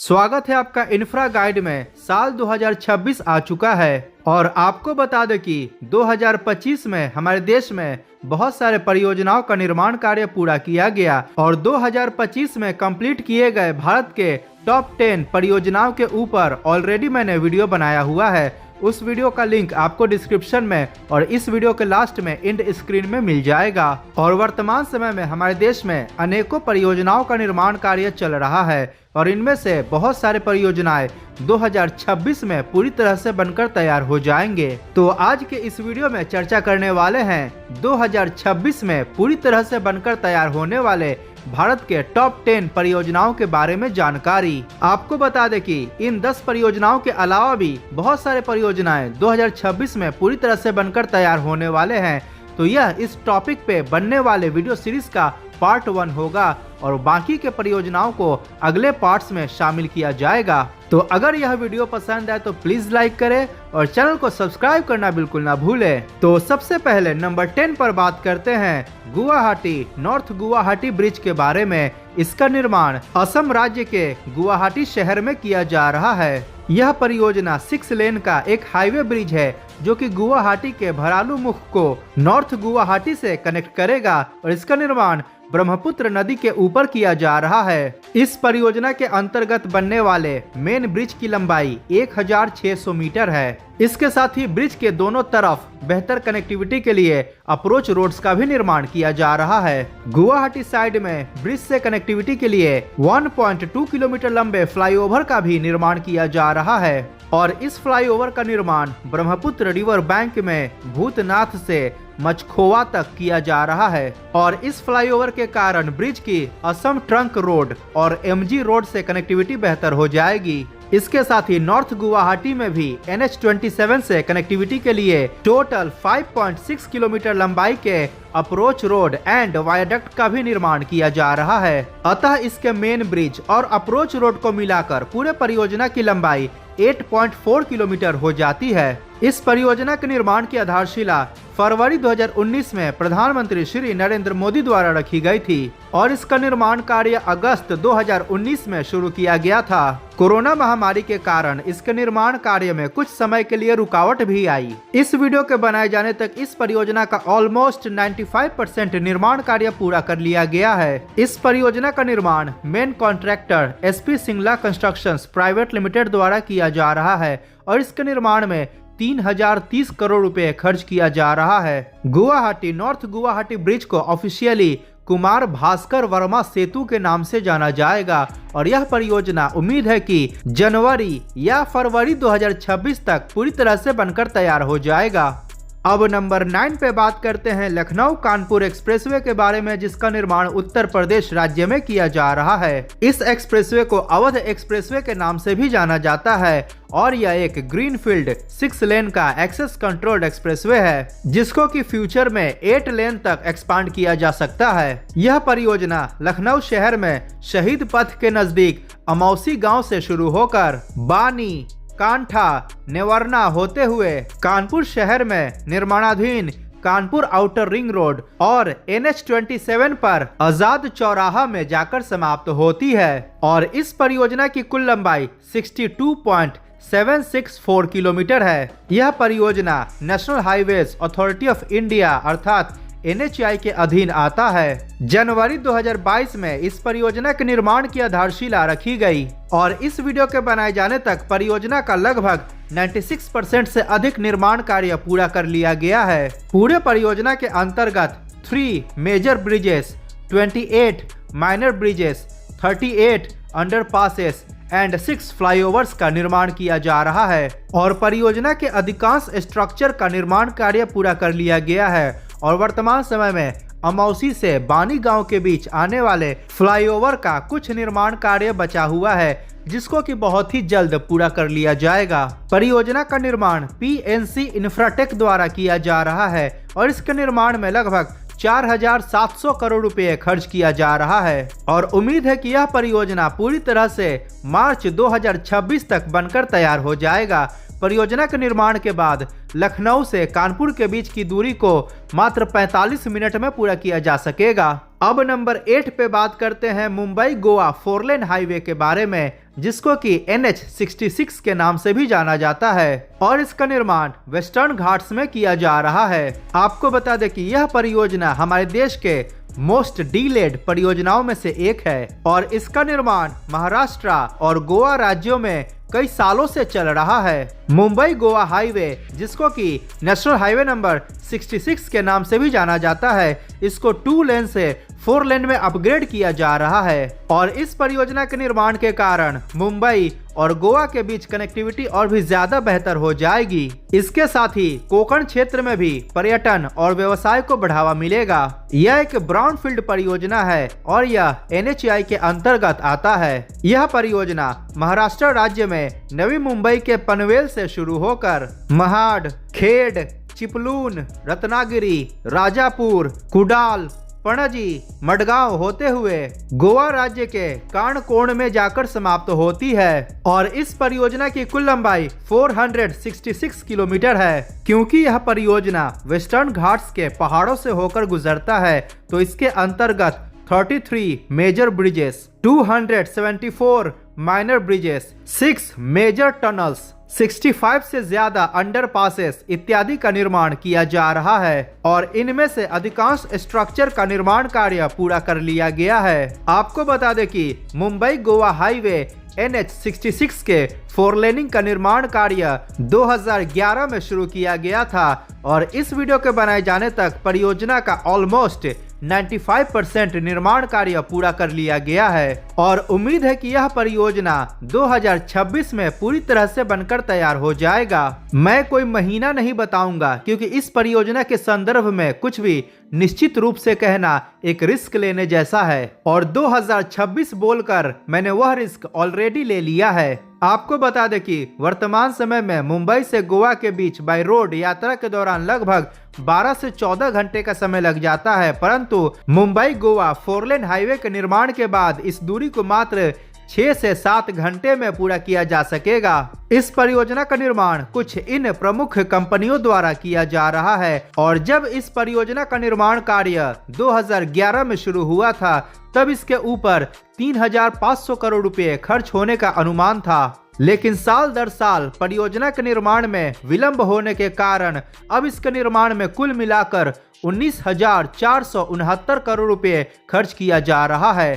स्वागत है आपका इंफ्रा गाइड में। साल 2026 आ चुका है और आपको बता दें कि 2025 में हमारे देश में बहुत सारे परियोजनाओं का निर्माण कार्य पूरा किया गया और 2025 में कंप्लीट किए गए भारत के टॉप 10 परियोजनाओं के ऊपर ऑलरेडी मैंने वीडियो बनाया हुआ है। उस वीडियो का लिंक आपको डिस्क्रिप्शन में और इस वीडियो के लास्ट में एंड स्क्रीन में मिल जाएगा। और वर्तमान समय में हमारे देश में अनेकों परियोजनाओं का निर्माण कार्य चल रहा है और इनमें से बहुत सारे परियोजनाएं 2026 में पूरी तरह से बनकर तैयार हो जाएंगे। तो आज के इस वीडियो में चर्चा करने वाले हैं 2026 में पूरी तरह से बनकर तैयार होने वाले भारत के टॉप 10 परियोजनाओं के बारे में जानकारी। आपको बता दें कि इन 10 परियोजनाओं के अलावा भी बहुत सारे परियोजनाएं 2026 में पूरी तरह से बनकर तैयार होने वाले हैं। तो यह इस टॉपिक पे बनने वाले वीडियो सीरीज का पार्ट 1 होगा और बाकी के परियोजनाओं को अगले पार्ट्स में शामिल किया जाएगा। तो अगर यह वीडियो पसंद आए तो प्लीज लाइक करें और चैनल को सब्सक्राइब करना बिल्कुल ना भूलें। तो सबसे पहले नंबर 10 पर बात करते हैं गुवाहाटी नॉर्थ गुवाहाटी ब्रिज के बारे में। इसका निर्माण असम राज्य के गुवाहाटी शहर में किया जा रहा है। यह परियोजना 6 लेन का एक हाईवे ब्रिज है जो कि गुवाहाटी के भरालू मुख को नॉर्थ गुवाहाटी से कनेक्ट करेगा और इसका निर्माण ब्रह्मपुत्र नदी के ऊपर किया जा रहा है। इस परियोजना के अंतर्गत बनने वाले मेन ब्रिज की लंबाई 1600 मीटर है। इसके साथ ही ब्रिज के दोनों तरफ बेहतर कनेक्टिविटी के लिए अप्रोच रोड्स का भी निर्माण किया जा रहा है। गुवाहाटी साइड में ब्रिज से कनेक्टिविटी के लिए 1.2 किलोमीटर लंबे फ्लाईओवर का भी निर्माण किया जा रहा है और इस फ्लाईओवर का निर्माण ब्रह्मपुत्र रिवर बैंक में भूतनाथ से मचखोवा तक किया जा रहा है और इस फ्लाईओवर के कारण ब्रिज की असम ट्रंक रोड और एमजी रोड से कनेक्टिविटी बेहतर हो जाएगी। इसके साथ ही नॉर्थ गुवाहाटी में भी NH27 से कनेक्टिविटी के लिए टोटल 5.6 किलोमीटर लंबाई के अप्रोच रोड एंड वायडक्ट का भी निर्माण किया जा रहा है। अतः इसके मेन ब्रिज और अप्रोच रोड को मिलाकर पूरे परियोजना की लंबाई 8.4 किलोमीटर हो जाती है। इस परियोजना के निर्माण की आधारशिला फरवरी 2019 में प्रधानमंत्री श्री नरेंद्र मोदी द्वारा रखी गई थी और इसका निर्माण कार्य अगस्त 2019 में शुरू किया गया था। कोरोना महामारी के कारण इसके निर्माण कार्य में कुछ समय के लिए रुकावट भी आई। इस वीडियो के बनाए जाने तक इस परियोजना का ऑलमोस्ट 95% निर्माण कार्य पूरा कर लिया गया है। इस परियोजना का निर्माण main contractor SP Singla constructions private limited द्वारा किया जा रहा है और इसके निर्माण में 3030 करोड़ रुपए खर्च किया जा रहा है। गुवाहाटी नॉर्थ गुवाहाटी ब्रिज को ऑफिशियली कुमार भास्कर वर्मा सेतु के नाम से जाना जाएगा और यह परियोजना उम्मीद है कि जनवरी या फरवरी 2026 तक पूरी तरह से बनकर तैयार हो जाएगा। अब नंबर 9 पे बात करते हैं लखनऊ कानपुर एक्सप्रेसवे के बारे में, जिसका निर्माण उत्तर प्रदेश राज्य में किया जा रहा है। इस एक्सप्रेसवे को अवध एक्सप्रेसवे के नाम से भी जाना जाता है और यह एक ग्रीनफील्ड 6 लेन का एक्सेस कंट्रोल्ड एक्सप्रेसवे है जिसको कि फ्यूचर में 8 लेन तक एक्सपांड किया जा सकता है। यह परियोजना लखनऊ शहर में शहीद पथ के नजदीक अमौसी गाँव से शुरू होकर बानी कांठा नेवरना होते हुए कानपुर शहर में निर्माणाधीन कानपुर आउटर रिंग रोड और NH27 पर आजाद चौराहा में जाकर समाप्त होती है और इस परियोजना की कुल लंबाई 62.764 किलोमीटर है। यह परियोजना national highways authority of India अर्थात NHAI के अधीन आता है। जनवरी 2022 में इस परियोजना के निर्माण की आधारशिला रखी गई और इस वीडियो के बनाए जाने तक परियोजना का लगभग 96% से अधिक निर्माण कार्य पूरा कर लिया गया है। पूरे परियोजना के अंतर्गत 3 major bridges, 28 minor bridges, 38 underpasses and 6 flyovers का निर्माण किया जा रहा है और परियोजना के अधिकांश स्ट्रक्चर का निर्माण कार्य पूरा कर लिया गया है और वर्तमान समय में अमौसी से बानी गांव के बीच आने वाले फ्लाईओवर का कुछ निर्माण कार्य बचा हुआ है जिसको कि बहुत ही जल्द पूरा कर लिया जाएगा। परियोजना का निर्माण PNC इंफ्राटेक द्वारा किया जा रहा है और इसके निर्माण में लगभग 4700 करोड़ रुपए खर्च किया जा रहा है और उम्मीद है कि यह परियोजना पूरी तरह से मार्च 2026 तक बनकर तैयार हो जाएगा। परियोजना के निर्माण के बाद लखनऊ से कानपुर के बीच की दूरी को मात्र 45 मिनट में पूरा किया जा सकेगा। अब नंबर 8 पे बात करते हैं मुंबई गोवा 4 लेन हाईवे के बारे में, जिसको कि NH66 के नाम से भी जाना जाता है और इसका निर्माण वेस्टर्न घाट्स में किया जा रहा है। आपको बता दें कि यह परियोजना हमारे देश के मोस्ट डीलेड परियोजनाओं में से एक है और इसका निर्माण महाराष्ट्र और गोवा राज्यों में कई सालों से चल रहा है। मुंबई गोवा हाईवे, जिसको कि नेशनल हाईवे नंबर 66 के नाम से भी जाना जाता है, इसको 2 लेन से 4 लेन में अपग्रेड किया जा रहा है और इस परियोजना के निर्माण के कारण मुंबई और गोवा के बीच कनेक्टिविटी और भी ज्यादा बेहतर हो जाएगी। इसके साथ ही कोंकण क्षेत्र में भी पर्यटन और व्यवसाय को बढ़ावा मिलेगा। यह एक ब्राउनफील्ड परियोजना है और यह NHAI के अंतर्गत आता है। यह परियोजना महाराष्ट्र राज्य में नवी मुंबई के पनवेल से शुरू होकर महाड, खेड, चिपलून, रत्नागिरी, राजापुर, कुडाल, पणजी, मडगांव होते हुए गोवा राज्य के काणकोण में जाकर समाप्त होती है और इस परियोजना की कुल लंबाई 466 किलोमीटर है। क्योंकि यह परियोजना वेस्टर्न घाट्स के पहाड़ों से होकर गुजरता है तो इसके अंतर्गत 33 major bridges, 274 minor bridges, 6 major tunnels, 65 से ज्यादा अंडरपासेस इत्यादि का निर्माण किया जा रहा है और इनमें से अधिकांश स्ट्रक्चर का निर्माण कार्य पूरा कर लिया गया है। आपको बता दें कि मुंबई गोवा हाईवे NH66 के 4 लेनिंग का निर्माण कार्य 2011 में शुरू किया गया था और इस वीडियो के बनाए जाने तक परियोजना का ऑलमोस्ट 95% निर्माण कार्य पूरा कर लिया गया है और उम्मीद है कि यह परियोजना 2026 में पूरी तरह से बनकर तैयार हो जाएगा। मैं कोई महीना नहीं बताऊंगा क्योंकि इस परियोजना के संदर्भ में कुछ भी निश्चित रूप से कहना एक रिस्क लेने जैसा है और 2026 बोलकर मैंने वह रिस्क ऑलरेडी ले लिया है। आपको बता दें कि वर्तमान समय में मुंबई से गोवा के बीच बाय रोड यात्रा के दौरान लगभग 12 से 14 घंटे का समय लग जाता है, परंतु मुंबई गोवा 4 लेन हाईवे के निर्माण के बाद इस दूरी को मात्र 6 से 7 घंटे में पूरा किया जा सकेगा। इस परियोजना का निर्माण कुछ इन प्रमुख कंपनियों द्वारा किया जा रहा है और जब इस परियोजना का निर्माण कार्य 2011 में शुरू हुआ था तब इसके ऊपर 3,500 करोड़ रुपए खर्च होने का अनुमान था, लेकिन साल दर साल परियोजना के निर्माण में विलंब होने के कारण अब इसके निर्माण में कुल मिलाकर 19,469 करोड़ रुपए खर्च किया जा रहा है।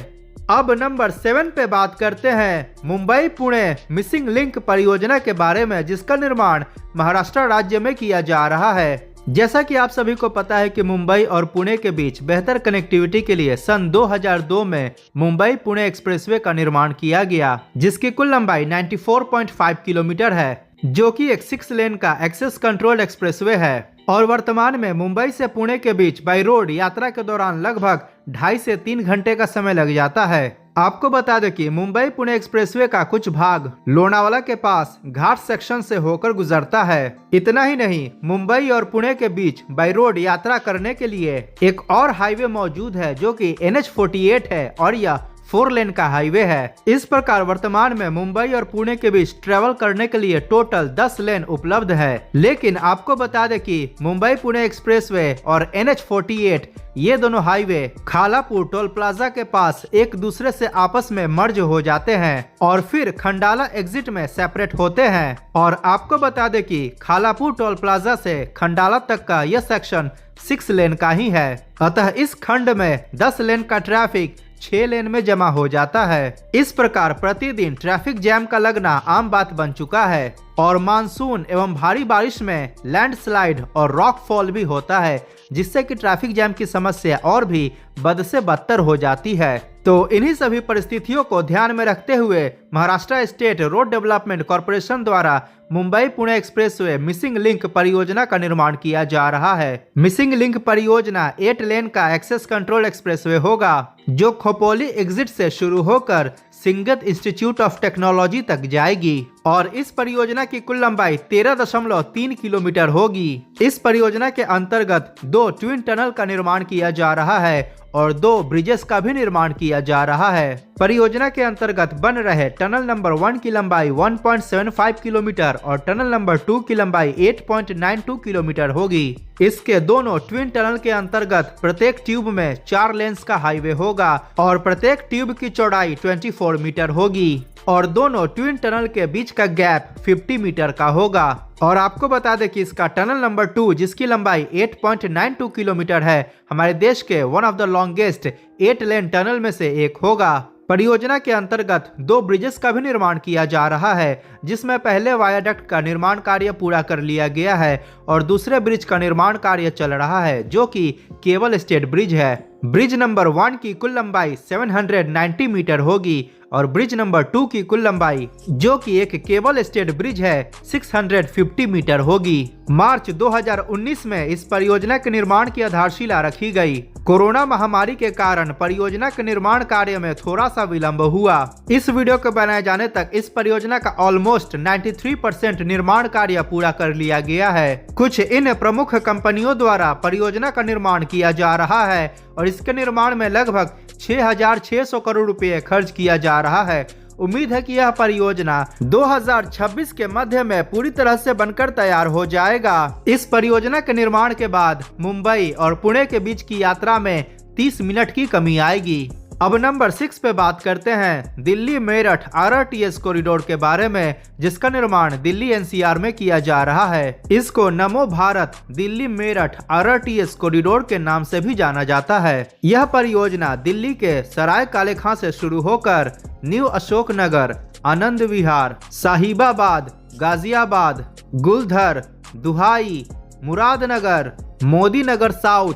अब नंबर 7 पे बात करते हैं मुंबई पुणे मिसिंग लिंक परियोजना के बारे में, जिसका निर्माण महाराष्ट्र राज्य में किया जा रहा है। जैसा कि आप सभी को पता है कि मुंबई और पुणे के बीच बेहतर कनेक्टिविटी के लिए सन 2002 में मुंबई पुणे एक्सप्रेसवे का निर्माण किया गया, जिसकी कुल लंबाई 94.5 किलोमीटर है, जो कि एक 6 लेन का एक्सेस कंट्रोल्ड एक्सप्रेसवे है और वर्तमान में मुंबई से पुणे के बीच बाय रोड यात्रा के दौरान लगभग 2.5 से 3 घंटे का समय लग जाता है। आपको बता दें कि मुंबई पुणे एक्सप्रेसवे का कुछ भाग लोनावाला के पास घाट सेक्शन से होकर गुजरता है। इतना ही नहीं, मुंबई और पुणे के बीच बाय रोड यात्रा करने के लिए एक और हाईवे मौजूद है जो कि NH48 है और यह 4 लेन का हाईवे है। इस प्रकार वर्तमान में मुंबई और पुणे के बीच ट्रेवल करने के लिए टोटल 10 लेन उपलब्ध है। लेकिन आपको बता दें कि मुंबई पुणे एक्सप्रेसवे और NH48 ये दोनों हाईवे खालापुर टोल प्लाजा के पास एक दूसरे से आपस में मर्ज हो जाते हैं और फिर खंडाला एग्जिट में सेपरेट होते हैं। और आपको बता दें कि खालापुर टोल प्लाजा से खंडाला तक का यह सेक्शन 6 लेन का ही है, अतः इस खंड में 10 लेन का ट्रैफिक 6 लेन में जमा हो जाता है। इस प्रकार प्रतिदिन ट्रैफिक जैम का लगना आम बात बन चुका है और मानसून एवं भारी बारिश में लैंडस्लाइड और रॉक फॉल भी होता है, जिससे कि ट्रैफिक जैम की समस्या और भी बद से बदतर हो जाती है। तो इन्हीं सभी परिस्थितियों को ध्यान में रखते हुए Maharashtra state road development corporation द्वारा Mumbai Pune expressway missing link परियोजना का निर्माण किया जा रहा है। मिसिंग लिंक परियोजना 8 लेन का एक्सेस कंट्रोल एक्सप्रेसवे होगा जो खोपोली एग्जिट से शुरू होकर सिंगत इंस्टीट्यूट ऑफ टेक्नोलॉजी तक जाएगी। और इस परियोजना की कुल लंबाई 13.3 किलोमीटर होगी। इस परियोजना के अंतर्गत 2 ट्विन टनल का निर्माण किया जा रहा है और 2 ब्रिजेस का भी निर्माण किया जा रहा है। परियोजना के अंतर्गत बन रहे टनल नंबर 1 की लंबाई 1.75 किलोमीटर और टनल नंबर 2 की लंबाई 8.92 किलोमीटर होगी। इसके दोनों ट्विन टनल के अंतर्गत प्रत्येक ट्यूब में 4 लेन्स का हाईवे होगा और प्रत्येक ट्यूब की चौड़ाई 24 मीटर होगी और दोनों ट्विन टनल के बीच का गैप 50 मीटर का होगा। और आपको बता दें कि इसका टनल नंबर 2 जिसकी लंबाई 8.92 किलोमीटर है, हमारे देश के one of the longest 8 lane tunnel में से एक होगा। परियोजना के अंतर्गत 2 ब्रिजेस का भी निर्माण किया जा रहा है, जिसमें पहले वायाडक्ट का निर्माण कार्य पूरा कर लिया गया है और दूसरे ब्रिज का निर्माण कार्य चल रहा है, जो कि केबल स्टेड ब्रिज है। ब्रिज नंबर 1 की कुल लंबाई 790 मीटर होगी और ब्रिज नंबर 2 की कुल लंबाई, जो कि एक केबल स्टेड ब्रिज है, 650 मीटर होगी। मार्च 2019 में इस परियोजना के निर्माण की आधारशिला रखी गई। कोरोना महामारी के कारण परियोजना के निर्माण कार्य में थोड़ा सा विलंब हुआ। इस वीडियो के बनाए जाने तक इस परियोजना का ऑलमोस्ट 93% निर्माण कार्य पूरा कर लिया गया है। कुछ इन प्रमुख कंपनियों द्वारा परियोजना का निर्माण किया जा रहा है और इसके निर्माण में लगभग 6,600 करोड़ रुपए खर्च किया जा रहा है। उम्मीद है कि यह परियोजना 2026 के मध्य में पूरी तरह से बनकर तैयार हो जाएगा। इस परियोजना के निर्माण के बाद मुंबई और पुणे के बीच की यात्रा में 30 मिनट की कमी आएगी। अब नंबर 6 पे बात करते हैं दिल्ली मेरठ RRTS कॉरिडोर के बारे में, जिसका निर्माण दिल्ली NCR में किया जा रहा है। इसको नमो भारत दिल्ली मेरठ RRTS कॉरिडोर के नाम से भी जाना जाता है। यह परियोजना दिल्ली के सराय काले खां से शुरू होकर न्यू अशोक नगर, आनंद विहार, साहिबाबाद, गाजियाबाद, गुलधर, दुहाई, मुरादनगर, मोदी नगर साउथ,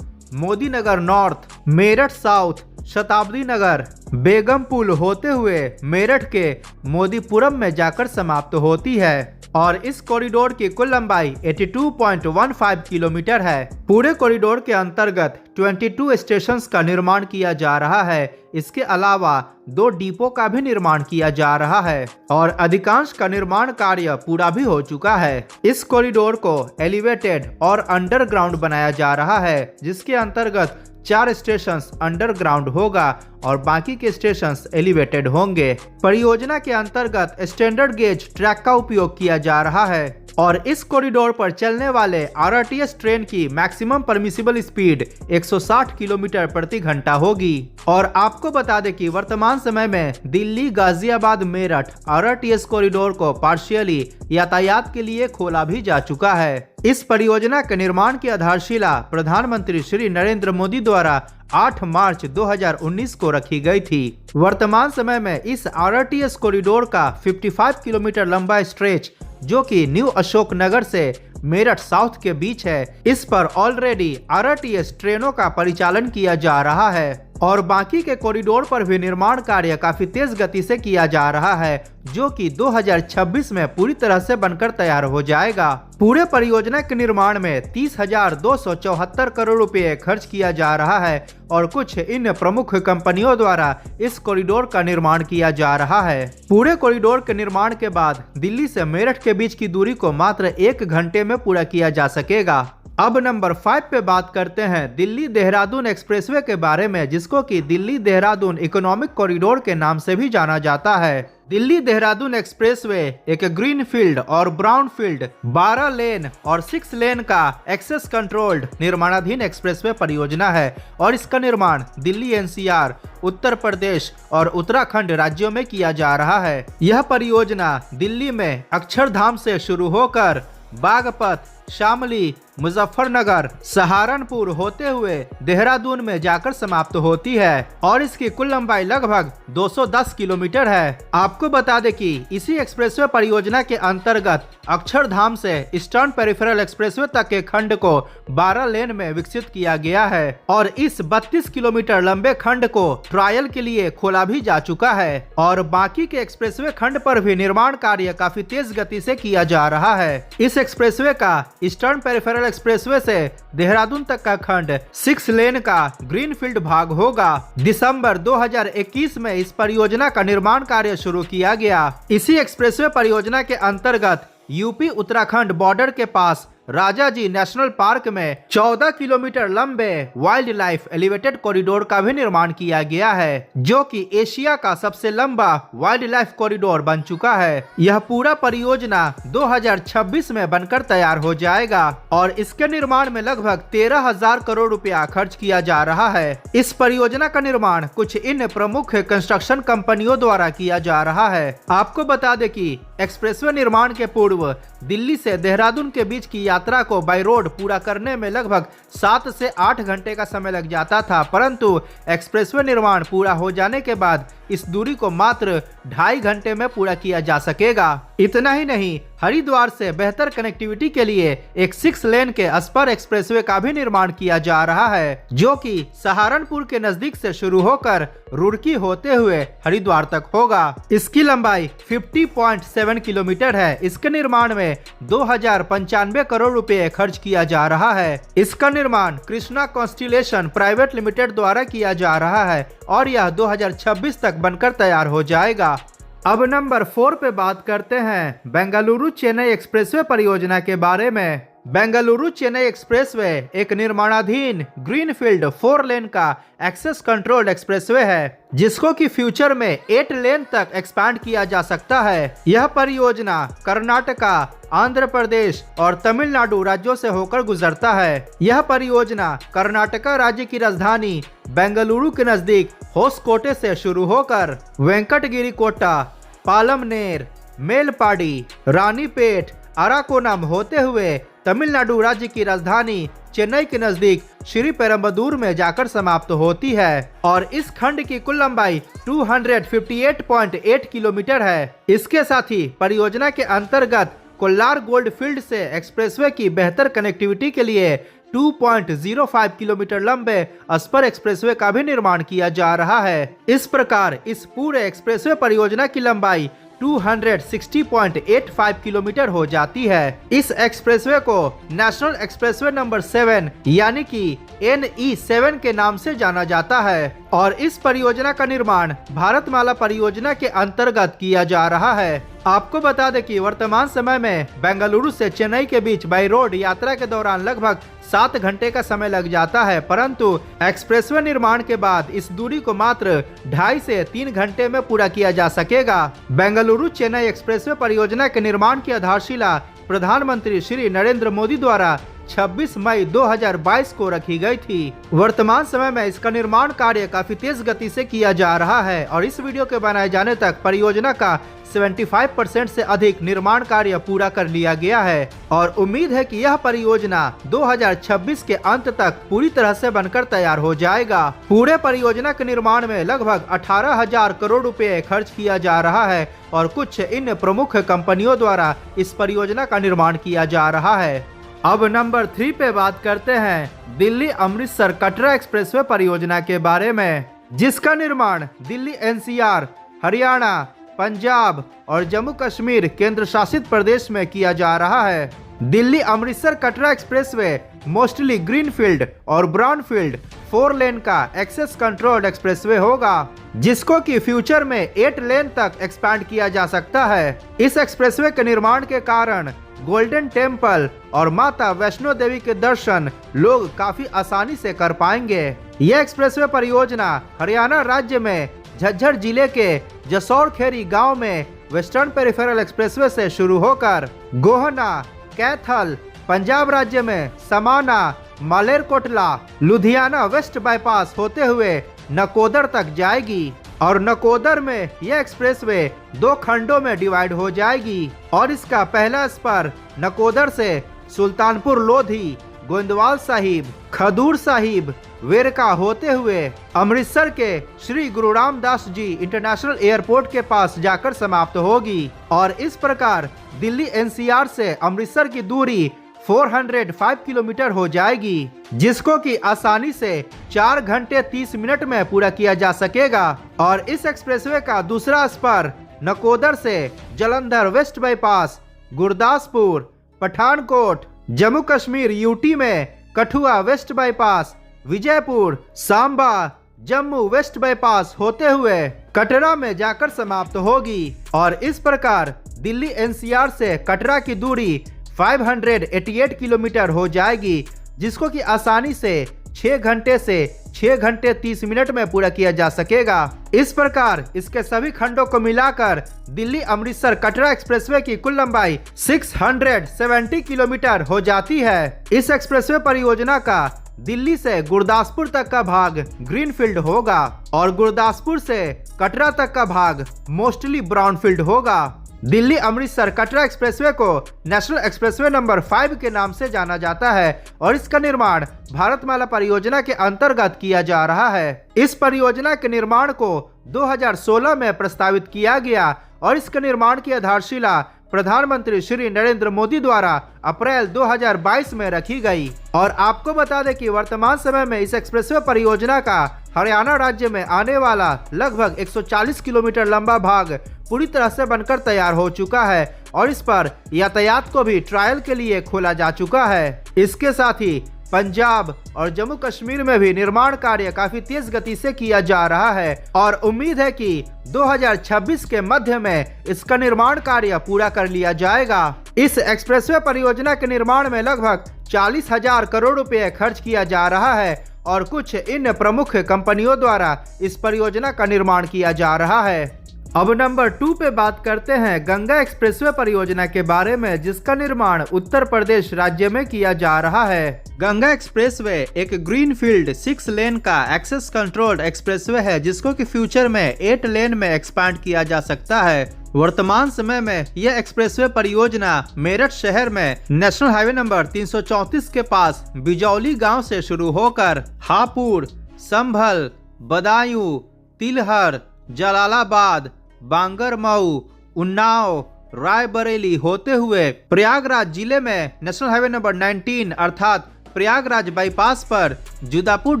मोदी नगर नॉर्थ, मेरठ साउथ, शताब्दी नगर, बेगमपुल होते हुए मेरठ के मोदीपुरम में जाकर समाप्त होती है और इस कॉरिडोर की कुल लंबाई 82.15 किलोमीटर है। पूरे कॉरिडोर के अंतर्गत 22 स्टेशंस का निर्माण किया जा रहा है। इसके अलावा 2 डिपो का भी निर्माण किया जा रहा है और अधिकांश का निर्माण कार्य पूरा भी हो चुका है। इस कॉरिडोर को एलिवेटेड और अंडरग्राउंड बनाया जा रहा है, जिसके अंतर्गत 4 स्टेशंस अंडरग्राउंड होगा और बाकी के स्टेशंस एलिवेटेड होंगे। परियोजना के अंतर्गत स्टैंडर्ड गेज ट्रैक का उपयोग किया जा रहा है और इस कॉरिडोर पर चलने वाले RRTS ट्रेन की मैक्सिमम परमिसिबल स्पीड 160 किलोमीटर प्रति घंटा होगी। और आपको बता दें कि वर्तमान समय में दिल्ली गाजियाबाद मेरठ RRTS कॉरिडोर को पार्शियली यातायात के लिए खोला भी जा चुका है। इस परियोजना के निर्माण की आधारशिला प्रधानमंत्री श्री नरेंद्र मोदी द्वारा 8 मार्च 2019 को रखी गई थी। वर्तमान समय में इस RRTS कॉरिडोर का 55 किलोमीटर लंबा स्ट्रेच, जो कि न्यू अशोक नगर से मेरठ साउथ के बीच है, इस पर ऑलरेडी RRTS ट्रेनों का परिचालन किया जा रहा है और बाकी के कॉरिडोर पर भी निर्माण कार्य काफी तेज गति से किया जा रहा है, जो कि 2026 में पूरी तरह से बनकर तैयार हो जाएगा। पूरे परियोजना के निर्माण में 30,274 करोड़ रुपए खर्च किया जा रहा है और कुछ इन प्रमुख कंपनियों द्वारा इस कॉरिडोर का निर्माण किया जा रहा है। पूरे कॉरिडोर के निर्माण के बाद दिल्ली से मेरठ के बीच की दूरी को मात्र 1 घंटे में पूरा किया जा सकेगा। अब नंबर 5 पे बात करते हैं दिल्ली देहरादून एक्सप्रेसवे के बारे में, जिसको कि दिल्ली देहरादून इकोनॉमिक कॉरिडोर के नाम से भी जाना जाता है। दिल्ली देहरादून एक्सप्रेसवे एक ग्रीन फील्ड और ब्राउन फील्ड 12 लेन और 6 लेन का एक्सेस कंट्रोल्ड निर्माणाधीन एक्सप्रेसवे परियोजना है और इसका निर्माण दिल्ली NCR, उत्तर प्रदेश और उत्तराखंड राज्यों में किया जा रहा है। यह परियोजना दिल्ली में अक्षरधाम से शुरू होकर बागपत, शामली, मुजफ्फरनगर, सहारनपुर होते हुए देहरादून में जाकर समाप्त होती है और इसकी कुल लंबाई लगभग 210 किलोमीटर है। आपको बता दें कि इसी एक्सप्रेसवे परियोजना के अंतर्गत अक्षरधाम से ईस्टर्न पेरिफेरल एक्सप्रेसवे तक के खंड को 12 लेन में विकसित किया गया है और इस 32 किलोमीटर लंबे खंड को ट्रायल के लिए खोला भी जा चुका है और बाकी के एक्सप्रेसवे खंड पर भी निर्माण कार्य काफी तेज गति से किया जा रहा है। इस एक्सप्रेसवे का ईस्टर्न पेरिफेरल एक्सप्रेसवे से देहरादून तक का खंड 6 लेन का ग्रीनफील्ड भाग होगा। दिसंबर 2021 में इस परियोजना का निर्माण कार्य शुरू किया गया। इसी एक्सप्रेसवे परियोजना के अंतर्गत यूपी उत्तराखंड बॉर्डर के पास राजाजी नेशनल पार्क में 14 किलोमीटर लंबे वाइल्ड लाइफ एलिवेटेड कॉरिडोर का भी निर्माण किया गया है, जो कि एशिया का सबसे लंबा वाइल्ड लाइफ कॉरिडोर बन चुका है। यह पूरा परियोजना 2026 में बनकर तैयार हो जाएगा और इसके निर्माण में लगभग 13,000 करोड़ रुपया खर्च किया जा रहा है। इस परियोजना का निर्माण कुछ इन प्रमुख कंस्ट्रक्शन कंपनियों द्वारा किया जा रहा है। आपको बता दें कि एक्सप्रेसवे निर्माण के पूर्व दिल्ली से देहरादून के बीच की यात्रा को बाय रोड पूरा करने में लगभग 7 से 8 घंटे का समय लग जाता था, परंतु एक्सप्रेसवे निर्माण पूरा हो जाने के बाद इस दूरी को मात्र 2.5 घंटे में पूरा किया जा सकेगा। इतना ही नहीं, हरिद्वार से बेहतर कनेक्टिविटी के लिए एक 6 लेन के स्पर एक्सप्रेसवे का भी निर्माण किया जा रहा है, जो कि सहारनपुर के नजदीक से शुरू होकर रुड़की होते हुए हरिद्वार तक होगा। इसकी लंबाई 50.7 किलोमीटर है। इसके निर्माण में 2,095 करोड़ रुपए खर्च किया जा रहा है। इसका निर्माण कृष्णा कॉन्स्टिलेशन प्राइवेट लिमिटेड द्वारा किया जा रहा है और यह 2026 तक बनकर तैयार हो जाएगा। अब नंबर 4 पे बात करते हैं बेंगलुरु चेन्नई एक्सप्रेसवे परियोजना के बारे में। बेंगलुरु चेन्नई एक्सप्रेसवे एक निर्माणाधीन ग्रीनफील्ड 4 लेन का एक्सेस कंट्रोल्ड एक्सप्रेसवे है, जिसको कि फ्यूचर में 8 लेन तक एक्सपैंड किया जा सकता है। यह परियोजना कर्नाटका, आंध्र प्रदेश और तमिलनाडु राज्यों से होकर गुजरता है। यह परियोजना कर्नाटका राज्य की राजधानी बेंगलुरु के नजदीक होसकोटे से शुरू होकर वेंकटगिरी कोटा, पालमनेर, मेलपाडी, रानीपेट, अराकोनम होते हुए तमिलनाडु राज्य की राजधानी चेन्नई के नजदीक श्री पेरम्बदूर में जाकर समाप्त होती है और इस खंड की कुल लंबाई 258.8 किलोमीटर है। इसके साथ ही परियोजना के अंतर्गत कोल्लार गोल्ड फील्ड से एक्सप्रेसवे की बेहतर कनेक्टिविटी के लिए 2.05 किलोमीटर लंबे स्पर एक्सप्रेसवे का भी निर्माण किया जा रहा है। इस प्रकार इस पूरे एक्सप्रेसवे परियोजना की लंबाई 260.85 किलोमीटर हो जाती है। इस एक्सप्रेसवे को नेशनल एक्सप्रेसवे नंबर 7 यानी कि NE7 के नाम से जाना जाता है और इस परियोजना का निर्माण भारतमाला परियोजना के अंतर्गत किया जा रहा है। आपको बता दें कि वर्तमान समय में बेंगलुरु से चेन्नई के बीच बाई रोड यात्रा के दौरान लगभग 7 घंटे का समय लग जाता है, परंतु एक्सप्रेसवे निर्माण के बाद इस दूरी को मात्र 2.5 से 3 घंटे में पूरा किया जा सकेगा। बेंगलुरु चेन्नई एक्सप्रेसवे परियोजना के निर्माण की आधारशिला प्रधानमंत्री श्री नरेंद्र मोदी द्वारा 26 मई 2022 को रखी गई थी। वर्तमान समय में इसका निर्माण कार्य काफी तेज गति से किया जा रहा है और इस वीडियो के बनाए जाने तक परियोजना का 75% से अधिक निर्माण कार्य पूरा कर लिया गया है और उम्मीद है कि यह परियोजना 2026 के अंत तक पूरी तरह से बनकर तैयार हो जाएगा। पूरे परियोजना के निर्माण में लगभग 18,000 करोड़ रुपए खर्च किया जा रहा है और कुछ इन प्रमुख कंपनियों द्वारा इस परियोजना का निर्माण किया जा रहा है। अब नंबर 3 पे बात करते हैं दिल्ली अमृतसर कटरा एक्सप्रेसवे परियोजना के बारे में, जिसका निर्माण दिल्ली NCR, हरियाणा, पंजाब और जम्मू कश्मीर केंद्र शासित प्रदेश में किया जा रहा है। Delhi Amritsar Katra expressway mostly greenfield और ब्राउनफील्ड 4 लेन का एक्सेस कंट्रोल्ड एक्सप्रेसवे होगा, जिसको कि फ्यूचर में 8 लेन तक एक्सपैंड किया जा सकता है। इस एक्सप्रेसवे के निर्माण के कारण गोल्डन टेम्पल और माता वैष्णो देवी के दर्शन लोग काफी आसानी से कर पाएंगे। यह एक्सप्रेसवे परियोजना हरियाणा राज्य में झज्जर जिले के जसौर खेरी गांव में वेस्टर्न पेरिफेरल एक्सप्रेसवे से शुरू होकर गोहना, कैथल, पंजाब राज्य में समाना, मालेरकोटला, लुधियाना वेस्ट बाईपास होते हुए नकोदर तक जाएगी और नकोदर में यह एक्सप्रेसवे 2 खंडों में डिवाइड हो जाएगी और इसका पहला स्पर नकोदर से सुल्तानपुर लोधी, गोंदवाल साहिब, खदूर साहिब, वेरका होते हुए अमृतसर के श्री गुरु रामदास जी इंटरनेशनल एयरपोर्ट के पास जाकर समाप्त होगी और इस प्रकार दिल्ली NCR से अमृतसर की दूरी 405 किलोमीटर हो जाएगी, जिसको कि आसानी से 4 घंटे 30 मिनट में पूरा किया जा सकेगा और इस एक्सप्रेसवे का दूसरा स्पर नकोदर से Jalandhar west bypass, Gurdaspur, Pathankot, Jammu Kashmir UT में Kathua west bypass, Vijaypur, Samba, Jammu west bypass होते हुए कटरा में जाकर समाप्त होगी और इस प्रकार दिल्ली एनसीआर से कटरा की दूरी 588 किलोमीटर हो जाएगी, जिसको कि आसानी से 6 घंटे से 6 घंटे 30 मिनट में पूरा किया जा सकेगा। इस प्रकार इसके सभी खंडों को मिलाकर दिल्ली अमृतसर कटरा एक्सप्रेसवे की कुल लंबाई 670 किलोमीटर हो जाती है। इस एक्सप्रेसवे परियोजना का दिल्ली से गुरदासपुर तक का भाग ग्रीनफील्ड होगा और गुरदासपुर से कटरा तक का भाग मोस्टली ब्राउनफील्ड होगा। दिल्ली अमृतसर कटरा एक्सप्रेसवे को नेशनल एक्सप्रेसवे नंबर 5 के नाम से जाना जाता है और इसका निर्माण भारतमाला परियोजना के अंतर्गत किया जा रहा है। इस परियोजना के निर्माण को 2016 में प्रस्तावित किया गया और इसके निर्माण की आधारशिला प्रधानमंत्री श्री नरेंद्र मोदी द्वारा अप्रैल 2022 में रखी गई। और आपको बता दें कि वर्तमान समय में इस एक्सप्रेसवे परियोजना का हरियाणा राज्य में आने वाला लगभग 140 किलोमीटर लंबा भाग पूरी तरह से बनकर तैयार हो चुका है और इस पर यातायात को भी ट्रायल के लिए खोला जा चुका है। इसके साथ ही पंजाब और जम्मू कश्मीर में भी निर्माण कार्य काफी तेज गति से किया जा रहा है और उम्मीद है कि 2026 के मध्य में इसका निर्माण कार्य पूरा कर लिया जाएगा। इस एक्सप्रेसवे परियोजना के निर्माण में लगभग 40,000 करोड़ रुपए खर्च किया जा रहा है और कुछ इन प्रमुख कंपनियों द्वारा इस परियोजना का निर्माण किया जा रहा है। अब नंबर 2 पे बात करते हैं गंगा एक्सप्रेसवे परियोजना के बारे में, जिसका निर्माण उत्तर प्रदेश राज्य में किया जा रहा है। गंगा एक्सप्रेसवे एक ग्रीनफील्ड 6 लेन का एक्सेस कंट्रोल्ड एक्सप्रेसवे है, जिसको कि फ्यूचर में 8 लेन में एक्सपांड किया जा सकता है। वर्तमान समय में यह एक्सप्रेसवे परियोजना मेरठ शहर में नेशनल हाईवे नंबर 334 के पास बिजौली गांव से शुरू होकर हापुड़, संभल, बदायूं, तिलहर, जलालाबाद, बांगरमऊ, उन्नाव, रायबरेली होते हुए प्रयागराज जिले में नेशनल हाईवे नंबर 19 अर्थात प्रयागराज बाईपास पर जुदापुर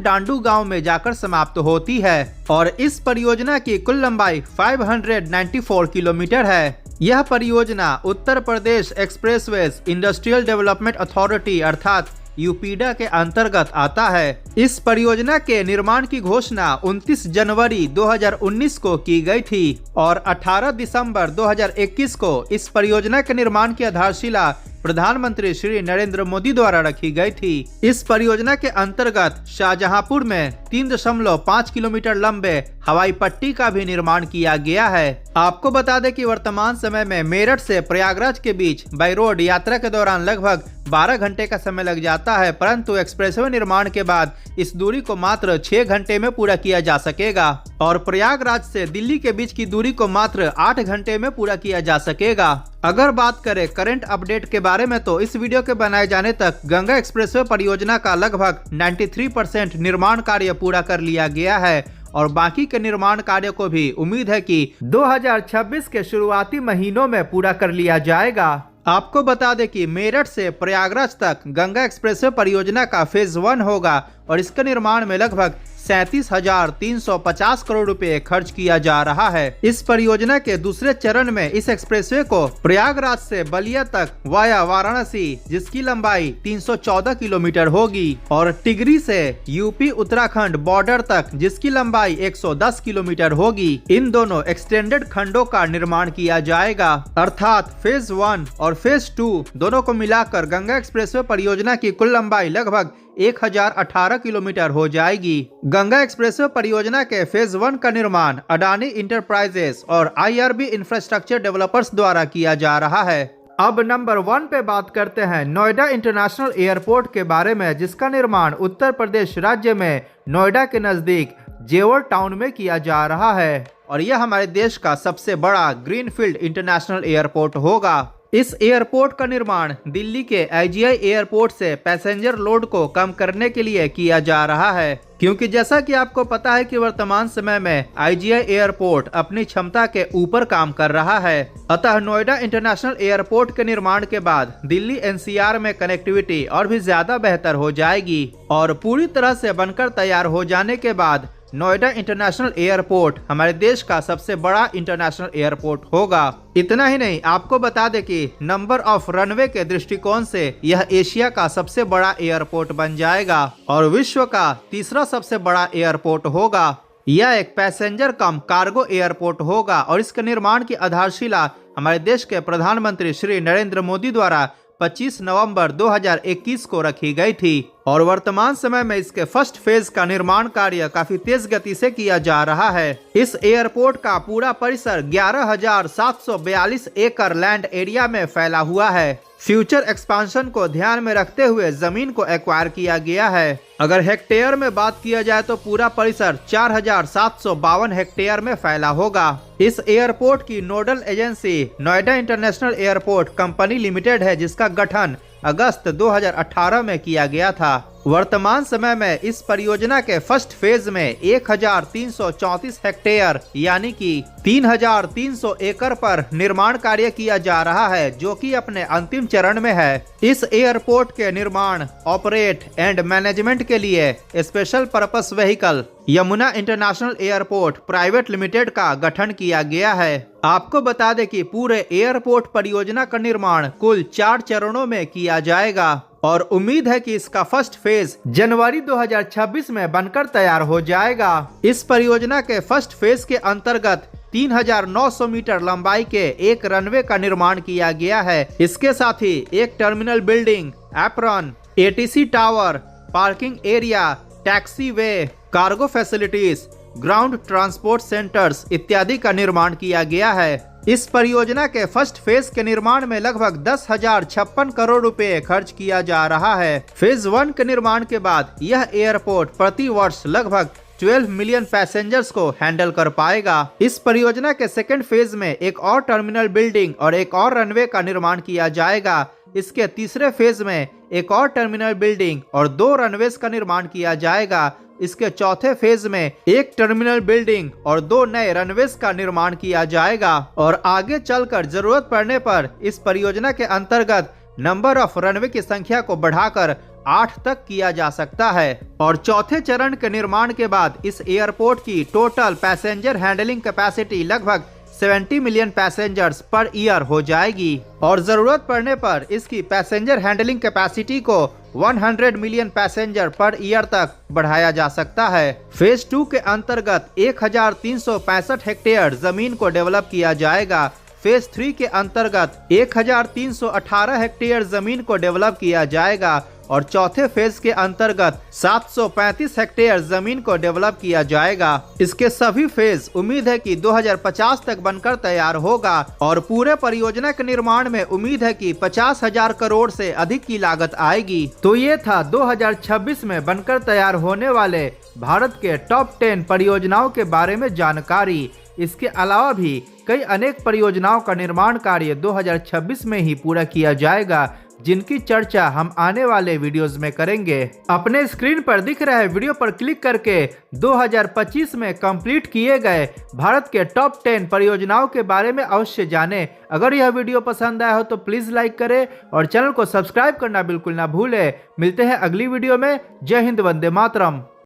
डांडू गांव में जाकर समाप्त होती है और इस परियोजना की कुल लंबाई 594 किलोमीटर है। यह परियोजना Uttar Pradesh expressways industrial development authority अर्थात यूपीडा के अंतर्गत आता है। इस परियोजना के निर्माण की घोषणा 29 जनवरी 2019 को की गई थी और 18 दिसंबर 2021 को इस परियोजना के निर्माण की आधारशिला प्रधानमंत्री श्री नरेंद्र मोदी द्वारा रखी गई थी। इस परियोजना के अंतर्गत शाहजहांपुर में 3.5 किलोमीटर लंबे हवाई पट्टी का भी निर्माण किया गया है। आपको बता दें कि वर्तमान समय में मेरठ से प्रयागराज के बीच बाई रोड यात्रा के दौरान लगभग 12 घंटे का समय लग जाता है, परंतु एक्सप्रेसवे निर्माण के बाद इस दूरी को मात्र 6 घंटे में पूरा किया जा सकेगा और प्रयागराज से दिल्ली के बीच की दूरी को मात्र 8 घंटे में पूरा किया जा सकेगा। अगर बात करें करंट अपडेट के बारे में तो इस वीडियो के बनाए जाने तक गंगा एक्सप्रेसवे परियोजना का लगभग 93% निर्माण कार्य पूरा कर लिया गया है और बाकी के निर्माण कार्य को भी उम्मीद है कि 2026 के शुरुआती महीनों में पूरा कर लिया जाएगा। आपको बता दें कि मेरठ से प्रयागराज तक गंगा एक्सप्रेसवे परियोजना का फेज 1 होगा और इसके निर्माण में लगभग 37,350 करोड़ रुपए खर्च किया जा रहा है। इस परियोजना के दूसरे चरण में इस एक्सप्रेसवे को प्रयागराज से बलिया तक वाया वाराणसी, जिसकी लंबाई 314 किलोमीटर होगी और टिगरी से यूपी उत्तराखंड बॉर्डर तक, जिसकी लंबाई 110 किलोमीटर होगी। इन दोनों एक्सटेंडेड खंडों का निर्माण किया जाएगा अर्थात फेज 1 और फेज 2 दोनों को मिलाकर गंगा एक्सप्रेसवे परियोजना की कुल लंबाई लगभग 1018 किलोमीटर हो जाएगी। गंगा एक्सप्रेसवे परियोजना के फेज 1 का निर्माण अडानी इंटरप्राइजेस और आईआरबी इंफ्रास्ट्रक्चर डेवलपर्स द्वारा किया जा रहा है। अब नंबर 1 पे बात करते हैं नोएडा इंटरनेशनल एयरपोर्ट के बारे में, जिसका निर्माण उत्तर प्रदेश राज्य में नोएडा के नजदीक जेवर टाउन में किया जा रहा है और यह हमारे देश का सबसे बड़ा ग्रीनफील्ड इंटरनेशनल एयरपोर्ट होगा। इस एयरपोर्ट का निर्माण दिल्ली के आईजीआई एयरपोर्ट से पैसेंजर लोड को कम करने के लिए किया जा रहा है, क्योंकि जैसा कि आपको पता है कि वर्तमान समय में आईजीआई एयरपोर्ट अपनी क्षमता के ऊपर काम कर रहा है। अतः नोएडा इंटरनेशनल एयरपोर्ट के निर्माण के बाद दिल्ली एनसीआर में कनेक्टिविटी और भी ज्यादा बेहतर हो जाएगी और पूरी तरह से बनकर तैयार हो जाने के बाद नोएडा इंटरनेशनल एयरपोर्ट हमारे देश का सबसे बड़ा इंटरनेशनल एयरपोर्ट होगा। इतना ही नहीं, आपको बता दें कि नंबर ऑफ रनवे के दृष्टिकोण से यह एशिया का सबसे बड़ा एयरपोर्ट बन जाएगा और विश्व का तीसरा सबसे बड़ा एयरपोर्ट होगा। यह एक पैसेंजर कम कार्गो एयरपोर्ट होगा और इसके निर्माण की आधारशिला हमारे देश के प्रधानमंत्री श्री नरेंद्र मोदी द्वारा 25 नवंबर 2021 को रखी गई थी और वर्तमान समय में इसके फर्स्ट फेज का निर्माण कार्य काफी तेज गति से किया जा रहा है। इस एयरपोर्ट का पूरा परिसर 11,742 एकड़ लैंड एरिया में फैला हुआ है। फ्यूचर एक्सपांशन को ध्यान में रखते हुए जमीन को एक्वायर किया गया है। अगर हेक्टेयर में बात किया जाए तो पूरा परिसर 4,752 हेक्टेयर में फैला होगा। इस एयरपोर्ट की nodal agency Noida international airport company limited है, जिसका गठन अगस्त 2018 में किया गया था। वर्तमान समय में इस परियोजना के फर्स्ट फेज में 1,334 हेक्टेयर यानी कि 3,300 एकड़ पर निर्माण कार्य किया जा रहा है, जो कि अपने अंतिम चरण में है। इस एयरपोर्ट के निर्माण, ऑपरेट एंड मैनेजमेंट के लिए special purpose vehicle Yamuna international airport private limited का गठन किया गया है। आपको बता दें कि पूरे एयरपोर्ट परियोजना का निर्माण कुल 4 चरणों में किया जाएगा और उम्मीद है कि इसका फर्स्ट फेज जनवरी 2026 में बनकर तैयार हो जाएगा। इस परियोजना के फर्स्ट फेज के अंतर्गत 3,900 मीटर लंबाई के एक रनवे का निर्माण किया गया है। इसके साथ ही एक terminal building, apron, ATC tower, parking area, taxiway, cargo facilities, ground transport centres इत्यादि का निर्माण किया गया है। इस परियोजना के फर्स्ट फेज के निर्माण में लगभग 10,056 करोड़ रुपए खर्च किया जा रहा है। फेज 1 के निर्माण के बाद यह एयरपोर्ट प्रति वर्ष लगभग 12 मिलियन पैसेंजर्स को हैंडल कर पाएगा। इस परियोजना के सेकेंड फेज में एक और टर्मिनल बिल्डिंग और एक और रनवे का निर्माण किया जाएगा। इसके तीसरे फेज में एक और टर्मिनल बिल्डिंग और 2 रनवेज का निर्माण किया जाएगा। इसके चौथे फेज में एक टर्मिनल बिल्डिंग और 2 नए रनवेज का निर्माण किया जाएगा और आगे चलकर जरूरत पड़ने पर इस परियोजना के अंतर्गत नंबर ऑफ रनवे की संख्या को बढ़ाकर 8 तक किया जा सकता है। और चौथे चरण के निर्माण के बाद इस एयरपोर्ट की टोटल पैसेंजर हैंडलिंग कैपेसिटी लगभग 70 मिलियन पैसेंजर्स पर ईयर हो जाएगी और जरूरत पड़ने पर इसकी पैसेंजर हैंडलिंग कैपेसिटी को 100 मिलियन पैसेंजर पर ईयर तक बढ़ाया जा सकता है। फेज 2 के अंतर्गत 1,365 हेक्टेयर जमीन को डेवलप किया जाएगा। फेज 3 के अंतर्गत 1,318 हेक्टेयर जमीन को डेवलप किया जाएगा और चौथे फेज के अंतर्गत 735 हेक्टेयर जमीन को डेवलप किया जाएगा। इसके सभी फेज उम्मीद है कि 2050 तक बनकर तैयार होगा और पूरे परियोजना के निर्माण में उम्मीद है कि 50,000 करोड़ से अधिक की लागत आएगी। तो ये था 2026 में बनकर तैयार होने वाले भारत के टॉप 10 परियोजनाओं के बारे में जानकारी। इसके अलावा भी कई अनेक परियोजनाओं का निर्माण कार्य 2026 में ही पूरा किया जाएगा, जिनकी चर्चा हम आने वाले वीडियोस में करेंगे। अपने स्क्रीन पर दिख रहे वीडियो पर क्लिक करके 2025 में कंप्लीट किए गए भारत के टॉप 10 परियोजनाओं के बारे में अवश्य जानें। अगर यह वीडियो पसंद आया हो तो प्लीज लाइक करें और चैनल को सब्सक्राइब करना बिल्कुल ना भूलें। मिलते हैं अगली वीडियो में। जय हिंद, वंदे मातरम।